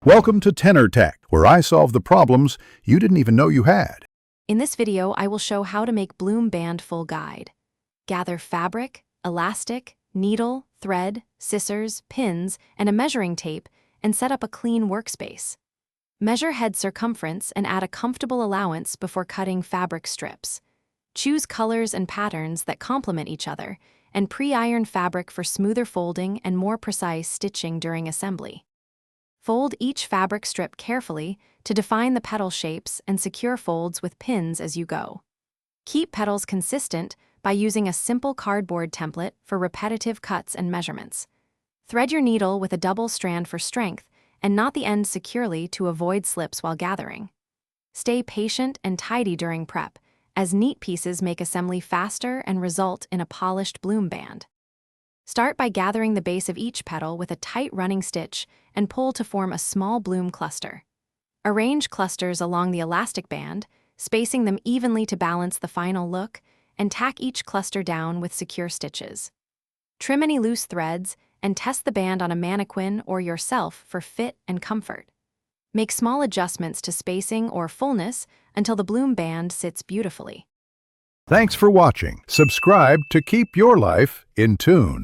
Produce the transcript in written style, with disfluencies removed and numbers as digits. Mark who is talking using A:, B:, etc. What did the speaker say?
A: Welcome to Tenor Tech, where I solve the problems you didn't even know you had.
B: In this video, I will show how to make Bloom Band full guide. Gather fabric, elastic, needle, thread, scissors, pins, and a measuring tape, and set up a clean workspace. Measure head circumference and add a comfortable allowance before cutting fabric strips. Choose colors and patterns that complement each other, and pre-iron fabric for smoother folding and more precise stitching during assembly. Fold each fabric strip carefully to define the petal shapes and secure folds with pins as you go. Keep petals consistent by using a simple cardboard template for repetitive cuts and measurements. Thread your needle with a double strand for strength and knot the ends securely to avoid slips while gathering. Stay patient and tidy during prep, as neat pieces make assembly faster and result in a polished bloom band. Start by gathering the base of each petal with a tight running stitch and pull to form a small bloom cluster. Arrange clusters along the elastic band, spacing them evenly to balance the final look, and tack each cluster down with secure stitches. Trim any loose threads and test the band on a mannequin or yourself for fit and comfort. Make small adjustments to spacing or fullness until the bloom band sits beautifully.
A: Thanks for watching. Subscribe to keep your life in tune.